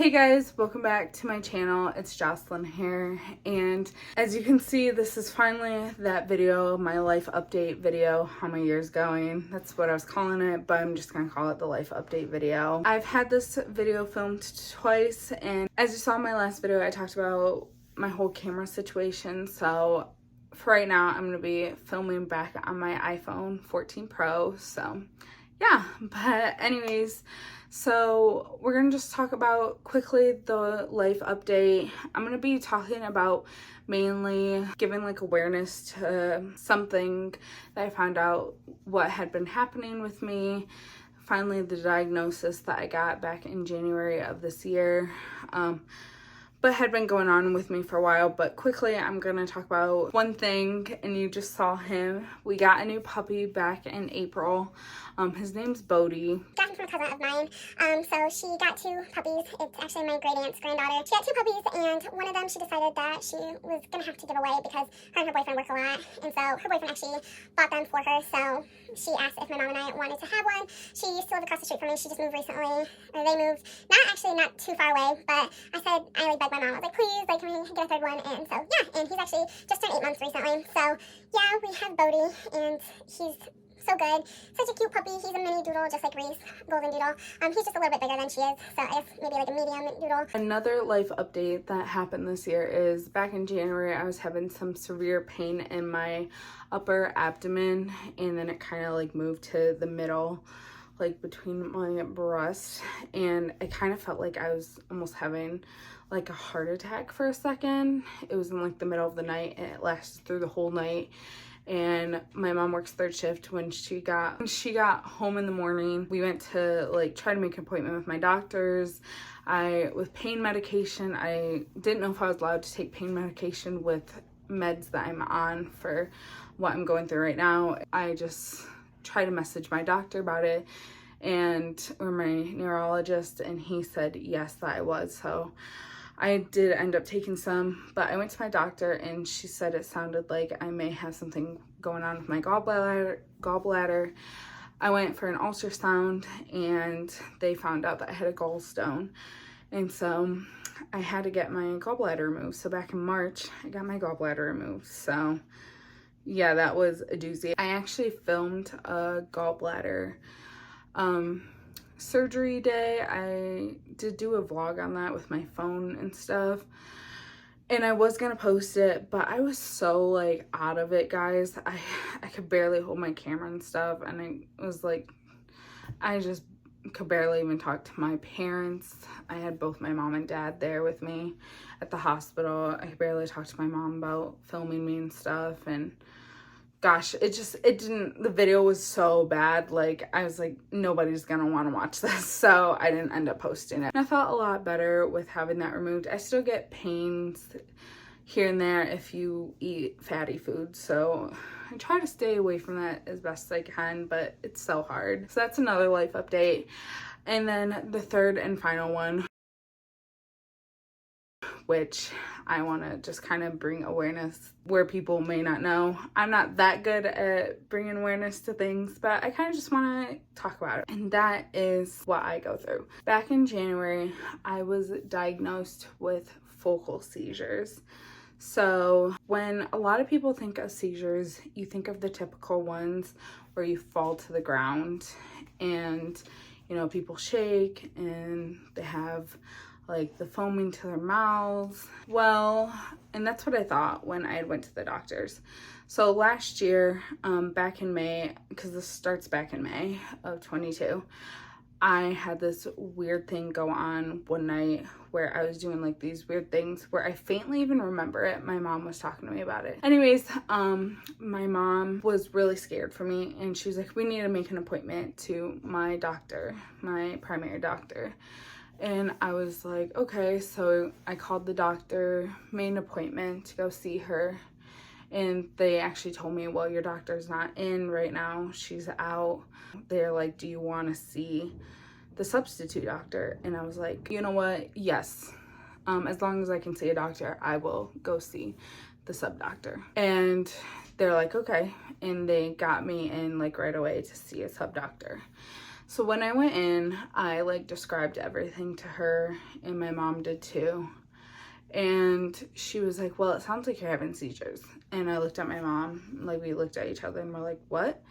Hey guys, welcome back to my channel. It's Jocelyn here, and as you can see, this is finally that video, my life update video, how my year's going. That's what I was calling it, but I'm just gonna call it the life update video. I've had this video filmed twice, and as you saw in my last video, I talked about my whole camera situation. So for right now, I'm gonna be filming back on my iPhone 14 Pro. So yeah, but anyways, so we're gonna just talk about quickly the life update. I'm gonna be talking about mainly giving like awareness to something that I found out what had been happening with me. Finally, the diagnosis that I got back in January of this year. But had been going on with me for a while. But quickly, I'm gonna talk about one thing, and you just saw him. We got a new puppy back in April. His name's Bodie. Got him from a cousin of mine. So she got two puppies. It's actually my great aunt's granddaughter. She got two puppies, and one of them she decided that she was gonna have to give away because her and her boyfriend work a lot, and so her boyfriend actually bought them for her. So she asked if my mom and I wanted to have one. She used to live across the street from me. She just moved recently, or they moved. Not too far away, but I said I like begged my mom. I was like, please, like, can we get a third one? And so yeah, and he's actually just turned 8 months recently. So yeah, we have Bodie, and he's so good. Such a cute puppy. He's a mini doodle, just like Reese, golden doodle. He's just a little bit bigger than she is, so I guess maybe like a medium doodle. Another life update that happened this year is back in January, I was having some severe pain in my upper abdomen, and then it kind of like moved to the middle, like between my breasts, and I kind of felt like I was almost having like a heart attack for a second. It was in like the middle of the night, and it lasted through the whole night. And my mom works third shift. When she got home in the morning, we went to like try to make an appointment with my doctors. With pain medication, I didn't know if I was allowed to take pain medication with meds that I'm on for what I'm going through right now. I just tried to message my doctor about it, or my neurologist, and he said yes, that I was. So I did end up taking some, but I went to my doctor and she said it sounded like I may have something going on with my gallbladder. I went for an ultrasound and they found out that I had a gallstone. And so I had to get my gallbladder removed. So back in March, I got my gallbladder removed. So yeah, that was a doozy. I actually filmed a gallbladder surgery day. I did do a vlog on that with my phone and stuff, and I was gonna post it, but I was so like out of it, guys. I could barely hold my camera and stuff, and I was like, I just could barely even talk to my parents. I had both my mom and dad there with me at the hospital. I could barely talk to my mom about filming me and stuff, and gosh, the video was so bad. Like, I was like, nobody's gonna want to watch this, so I didn't end up posting it. And I felt a lot better with having that removed. I still get pains here and there if you eat fatty food, so I try to stay away from that as best I can, but it's so hard. So that's another life update. And then the third and final one, which I want to just kind of bring awareness where people may not know. I'm not that good at bringing awareness to things, but I kind of just want to talk about it. And that is what I go through. Back in January, I was diagnosed with focal seizures. So when a lot of people think of seizures, you think of the typical ones where you fall to the ground and, you know, people shake and they have like the foaming to their mouths. Well, and that's what I thought when I went to the doctors. So last year, back in May, because this starts back in May of 22, I had this weird thing go on one night where I was doing like these weird things where I faintly even remember it. My mom was talking to me about it. Anyways, my mom was really scared for me, and she was like, we need to make an appointment to my doctor, my primary doctor. And I was like, okay. So I called the doctor, made an appointment to go see her. And they actually told me, well, your doctor's not in right now. She's out. They're like, do you want to see the substitute doctor? And I was like, you know what? Yes. As long as I can see a doctor, I will go see the sub doctor. And they're like, okay. And they got me in like right away to see a sub doctor. So when I went in, I like described everything to her, and my mom did too. And she was like, well, it sounds like you're having seizures. And I looked at my mom, like we looked at each other and we're like, what?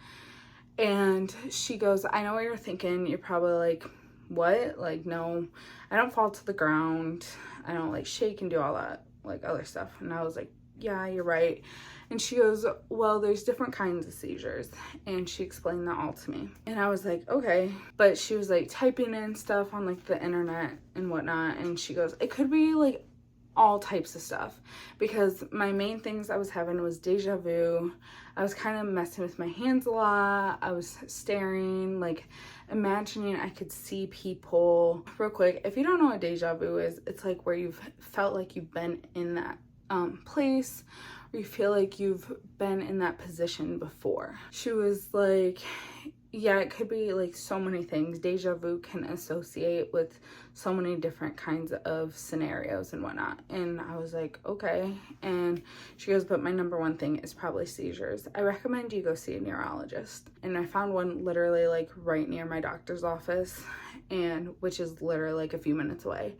And she goes, I know what you're thinking. You're probably like, what? Like, no, I don't fall to the ground. I don't like shake and do all that like other stuff. And I was like, yeah, you're right. And she goes, well, there's different kinds of seizures. And she explained that all to me. And I was like, okay. But she was like typing in stuff on like the internet and whatnot. And she goes, it could be like all types of stuff, because my main things I was having was deja vu. I was kind of messing with my hands a lot. I was staring, like imagining I could see people. Real quick, if you don't know what deja vu is, it's like where you've felt like you've been in that place, or you feel like you've been in that position before. She was like, yeah, it could be like so many things. Deja vu can associate with so many different kinds of scenarios and whatnot. And I was like, okay. And she goes, but my number one thing is probably seizures. I recommend you go see a neurologist. And I found one literally like right near my doctor's office, and which is literally like a few minutes away.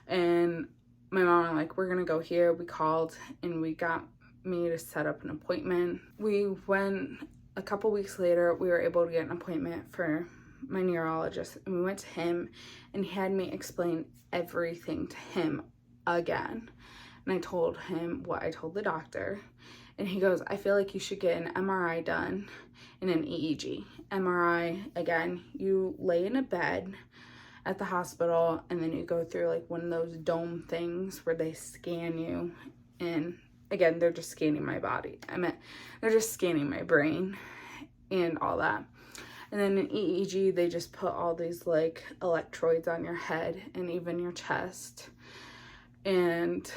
And my mom and like, we're gonna go here. We called and we got me to set up an appointment. We went. A couple weeks later, we were able to get an appointment for my neurologist, and we went to him, and he had me explain everything to him again. And I told him what I told the doctor, and he goes, I feel like you should get an MRI done and an EEG. MRI, again, you lay in a bed at the hospital, and then you go through like one of those dome things where they scan you, and again, they're just scanning my body. They're just scanning my brain and all that. And then in EEG, they just put all these like electrodes on your head and even your chest. And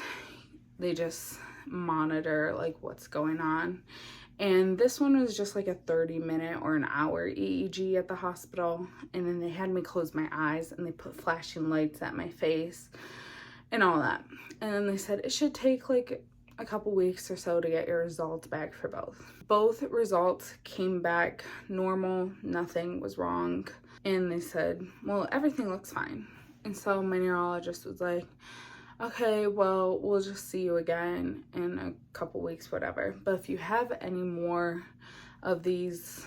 they just monitor like what's going on. And this one was just like a 30-minute or an hour EEG at the hospital. And then they had me close my eyes, and they put flashing lights at my face and all that. And then they said it should take like a couple weeks or so to get your results back for both. Both results came back normal, nothing was wrong. And they said, well, everything looks fine. And so my neurologist was like, okay, well, we'll just see you again in a couple weeks, whatever. But if you have any more of these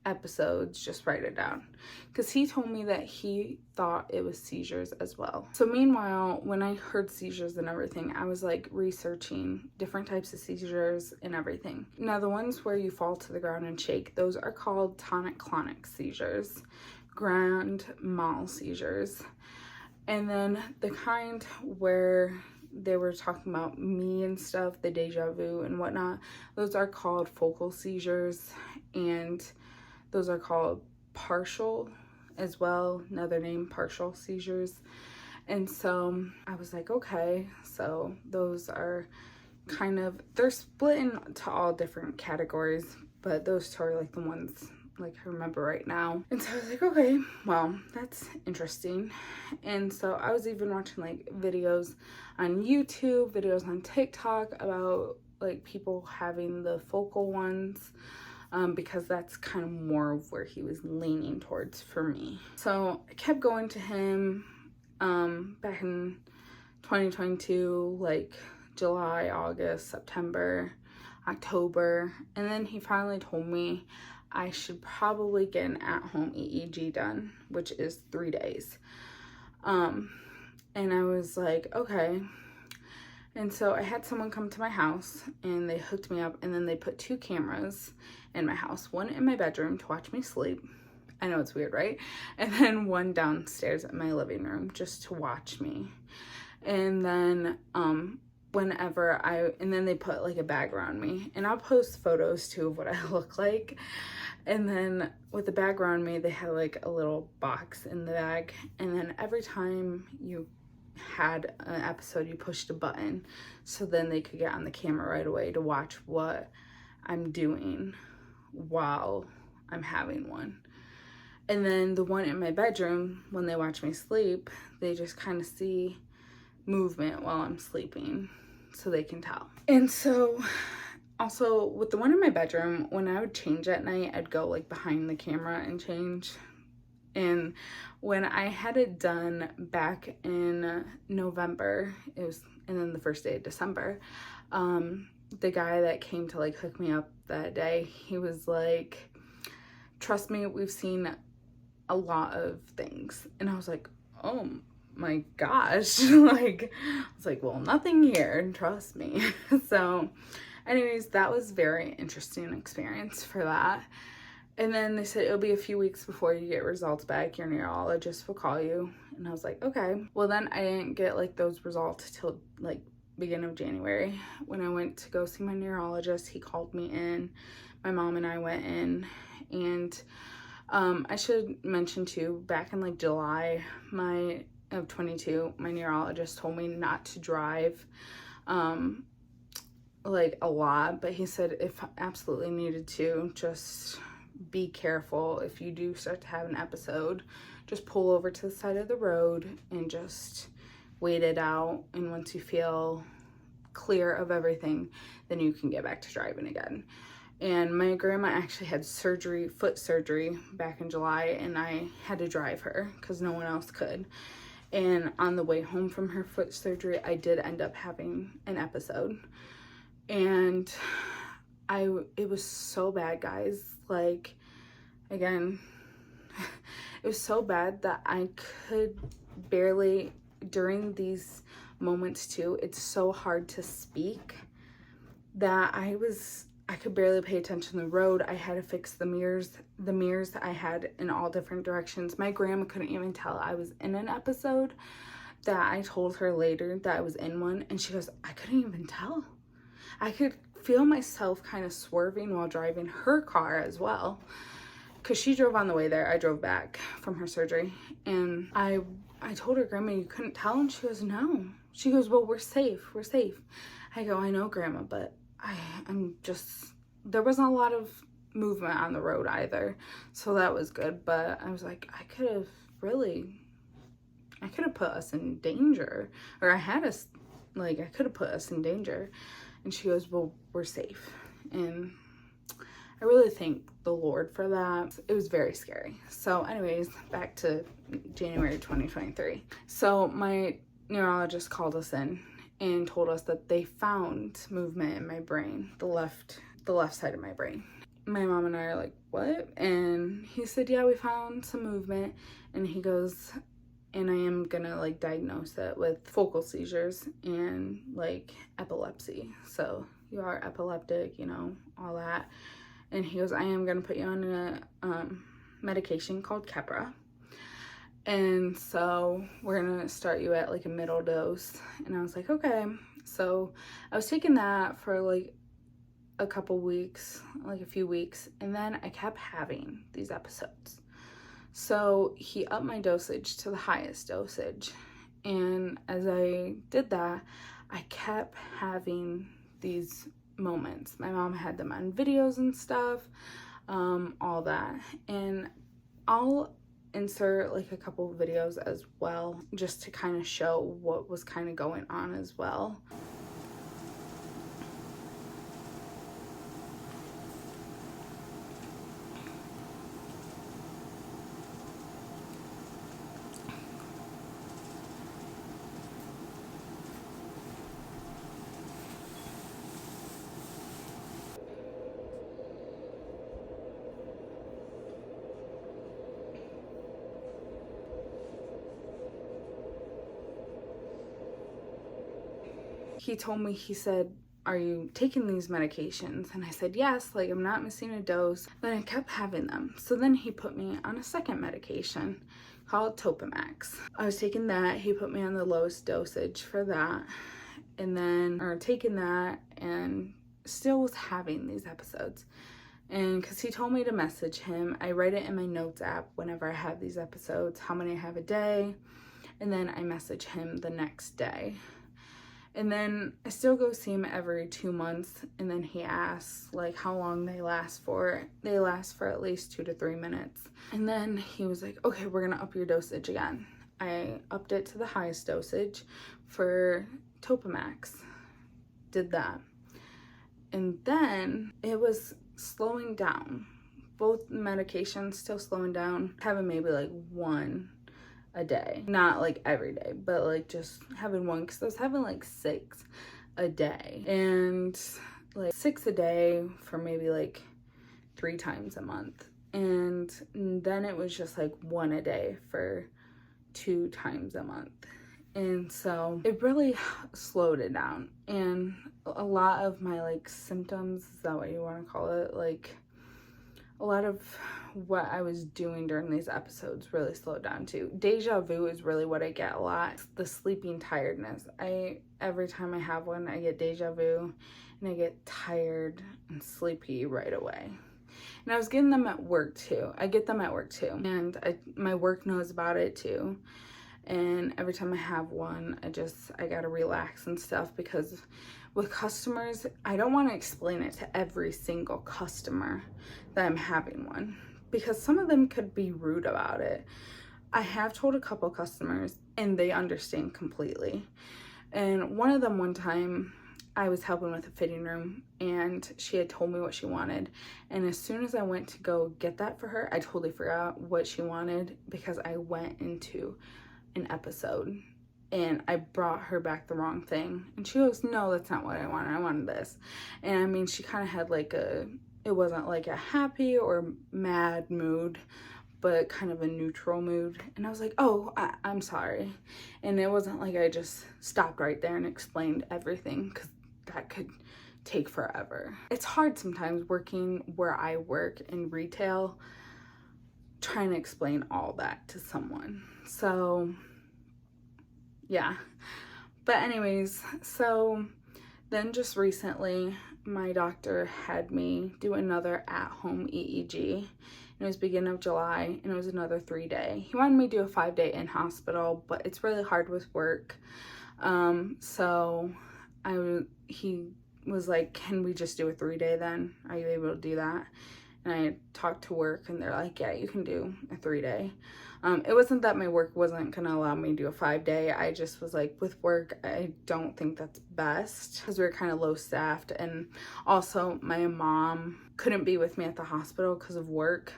episodes, just write it down, because he told me that he thought it was seizures as well. So meanwhile, when I heard seizures and everything, I was like researching different types of seizures and everything. Now, the ones where you fall to the ground and shake, those are called tonic-clonic seizures, grand mal seizures. And then the kind where they were talking about me and stuff, the deja vu and whatnot, those are called focal seizures, and those are called partial as well, another name, partial seizures. And so I was like, okay, so those are kind of, they're split into all different categories, but those two are like the ones like I remember right now. And so I was like, okay, well, that's interesting. And so I was even watching like videos on YouTube, videos on TikTok about like people having the focal ones, because that's kind of more of where he was leaning towards for me. So I kept going to him back in 2022, like July, August, September, October, and then he finally told me I should probably get an at-home EEG done, which is 3 days. And I was like, okay. And so I had someone come to my house, and they hooked me up, and then they put 2 cameras in my house, one in my bedroom to watch me sleep. I know it's weird, right? And then one downstairs in my living room just to watch me. And then and then they put like a bag around me, and I'll post photos too of what I look like. And then with the bag around me, they had like a little box in the bag, and then every time you had an episode, you pushed a button, so then they could get on the camera right away to watch what I'm doing while I'm having one. And then the one in my bedroom, when they watch me sleep, they just kind of see movement while I'm sleeping, so they can tell. And so also with the one in my bedroom, when I would change at night, I'd go like behind the camera and change. And when I had it done back in November, and then the first day of December, the guy that came to like hook me up that day, he was like, trust me, we've seen a lot of things. And I was like, oh my gosh. Like, I was like, well, nothing here, trust me. So anyways, that was very interesting experience for that. And then they said it'll be a few weeks before you get results back. Your neurologist will call you. And I was like, okay. Well, then I didn't get like those results till like beginning of January. When I went to go see my neurologist, he called me in. My mom and I went in, and I should mention too, back in like July of 22, my neurologist told me not to drive like a lot, but he said if absolutely needed to, just be careful. If you do start to have an episode, just pull over to the side of the road and just wait it out. And once you feel clear of everything, then you can get back to driving again. And my grandma actually had surgery, foot surgery, back in July, and I had to drive her because no one else could. And on the way home from her foot surgery, I did end up having an episode. And it was so bad, guys. Like, again, it was so bad that I could barely, during these moments too, it's so hard to speak, that I could barely pay attention to the road. I had to fix the mirrors that I had in all different directions. My grandma couldn't even tell I was in an episode, that I told her later that I was in one, and she goes, I couldn't even tell. I could feel myself kind of swerving while driving her car as well, because she drove on the way there, I drove back from her surgery. And I told her, Grandma, you couldn't tell? And she goes, no. She goes, well, we're safe. I go, I know, Grandma, but I'm just, there wasn't a lot of movement on the road either, so that was good. But I was like, I could have put us in danger, or I could have put us in danger. And she goes, well, we're safe. And I really thank the Lord for that. It was very scary. So anyways, back to January 2023. So my neurologist called us in and told us that they found movement in my brain, the left side of my brain. My mom and I are like, what? And he said, yeah, we found some movement. And he goes, and I am gonna like diagnose it with focal seizures and like epilepsy. So you are epileptic, you know, all that. And he goes, I am gonna put you on a medication called Keppra. And so we're gonna start you at like a middle dose. And I was like, okay. So I was taking that for like a couple weeks, like a few weeks, and then I kept having these episodes. So he upped my dosage to the highest dosage. And as I did that, I kept having these moments. My mom had them on videos and stuff, all that. And I'll insert like a couple of videos as well, just to kind of show what was kind of going on as well. He told me, he said, are you taking these medications? And I said, yes, like I'm not missing a dose. Then I kept having them. So then he put me on a second medication called Topamax. I was taking that. He put me on the lowest dosage for that. And then, taking that, and still was having these episodes. And because he told me to message him, I write it in my notes app whenever I have these episodes, how many I have a day. And then I message him the next day. And then I still go see him every 2 months. And then he asks like how long they last for. They last for at least 2 to 3 minutes. And then he was like, okay, we're gonna up your dosage again. I upped it to the highest dosage for Topamax. Did that. And then it was slowing down, both medications still slowing down, having maybe like one a day, not like every day, but like just having one, because I was having like 6 a day, and like 6 a day for maybe like 3 times a month, and then it was just like 1 a day for 2 times a month. And so it really slowed it down, and a lot of my like symptoms, is that what you want to call it, like a lot of what I was doing during these episodes really slowed down too. Deja vu is really what I get a lot. The sleeping tiredness. Every time I have one, I get deja vu, and I get tired and sleepy right away. And I was getting them at work too. I get them at work too, and my work knows about it too. And every time I have one, I gotta relax and stuff, because with customers, I don't want to explain it to every single customer that I'm having one, because some of them could be rude about it. I have told a couple customers and they understand completely. And one of them, one time I was helping with a fitting room, and she had told me what she wanted, and as soon as I went to go get that for her, I totally forgot what she wanted, because I went into an episode and I brought her back the wrong thing, and she goes, no, that's not what I wanted. I wanted this. And I mean, she kind of had like it wasn't like a happy or mad mood, but kind of a neutral mood. And I was like, oh, I'm sorry. And it wasn't like I just stopped right there and explained everything, because that could take forever. It's hard sometimes working where I work in retail, trying to explain all that to someone. So yeah, but anyways, so then just recently my doctor had me do another at-home EEG. It was beginning of July, and it was another 3-day. He wanted me to do a 5-day in hospital, but it's really hard with work. So he was like, can we just do a 3-day then? Are you able to do that? And I talked to work, and they're like, yeah, you can do a 3-day. It wasn't that my work wasn't gonna allow me to do a 5-day. I just was like, with work, I don't think that's best, because we were kind of low staffed. And also my mom couldn't be with me at the hospital because of work.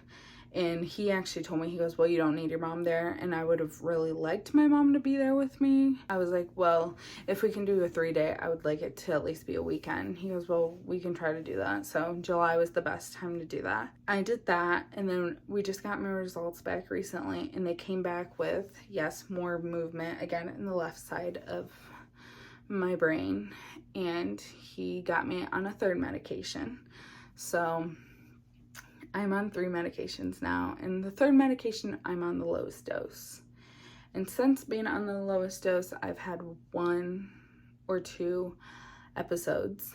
And he actually told me, he goes, well, you don't need your mom there. And I would have really liked my mom to be there with me. I was like, well, if we can do a 3-day, I would like it to at least be a weekend. He goes, well, we can try to do that. So July was the best time to do that. I did that, and then we just got my results back recently, and they came back with, yes, more movement again in the left side of my brain. And he got me on a 3rd medication. So I'm on 3 medications now, and the 3rd medication, I'm on the lowest dose. And since being on the lowest dose, I've had 1 or 2 episodes.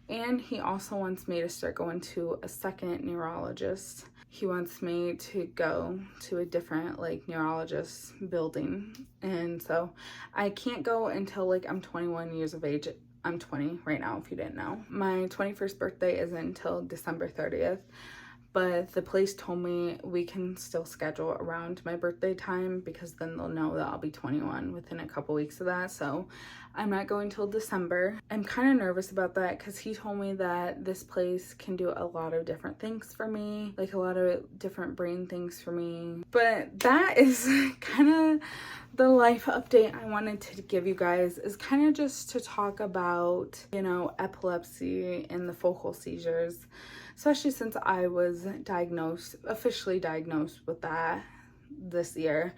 And he also wants me to start going to a 2nd neurologist. He wants me to go to a different like neurologist building. And so I can't go until like I'm 21 years of age. I'm 20 right now, if you didn't know. My 21st birthday isn't until December 30th. But the place told me we can still schedule around my birthday time, because then they'll know that I'll be 21 within a couple weeks of that. So I'm not going till December. I'm kind of nervous about that, because he told me that this place can do a lot of different things for me, like a lot of different brain things for me. But that is kind of the life update I wanted to give you guys, is kind of just to talk about, you know, epilepsy and the focal seizures, especially since I was officially diagnosed with that this year.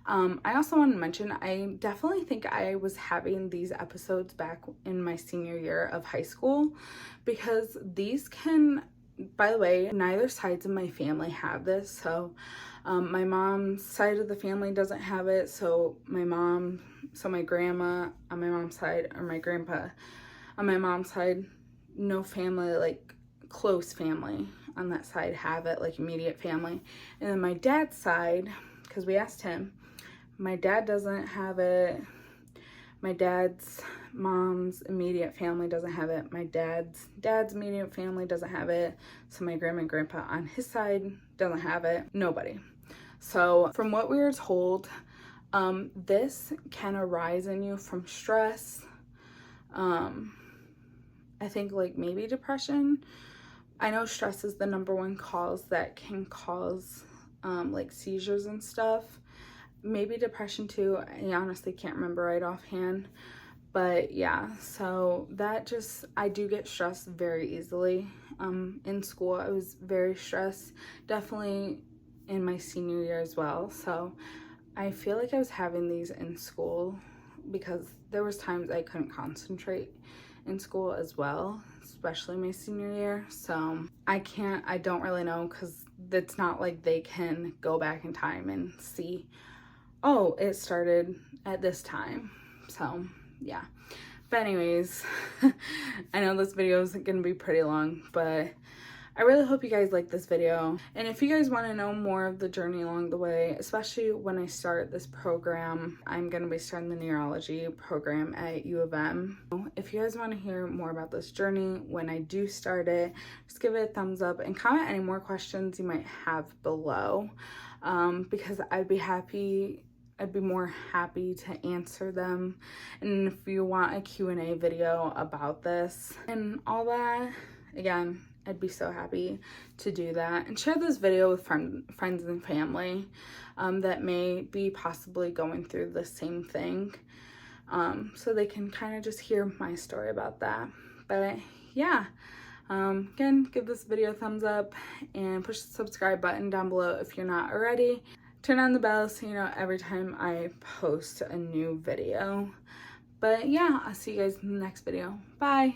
I also want to mention, I definitely think I was having these episodes back in my senior year of high school, because these can, by the way, neither sides of my family have this. So my mom's side of the family doesn't have it. So my grandma on my mom's side, or my grandpa on my mom's side, no family, like close family on that side have it, like immediate family. And then my dad's side, because we asked him, my dad doesn't have it. My dad's mom's immediate family doesn't have it. My dad's immediate family doesn't have it. So my grandma and grandpa on his side doesn't have it. Nobody. So from what we were told, this can arise in you from stress. I think like maybe depression, I know stress is the #1 cause that can cause like seizures and stuff. Maybe depression too. I honestly can't remember right offhand. But yeah, so that just, I do get stressed very easily. In school, I was very stressed, definitely in my senior year as well. So I feel like I was having these in school because there was times I couldn't concentrate in school as well, especially my senior year. So I don't really know, because it's not like they can go back in time and see, oh, it started at this time. So yeah, but anyways, I know this video is gonna be pretty long, but I really hope you guys like this video. And if you guys want to know more of the journey along the way, especially when I start this program, I'm going to be starting the neurology program at U of M. If you guys want to hear more about this journey when I do start it, just give it a thumbs up and comment any more questions you might have below, because I'd be more happy to answer them. And if you want a Q&A video about this and all that, again, I'd be so happy to do that. And share this video with friends and family that may be possibly going through the same thing, so they can kind of just hear my story about that. But yeah, again, give this video a thumbs up and push the subscribe button down below if you're not already. Turn on the bell so you know every time I post a new video. But yeah, I'll see you guys in the next video. Bye!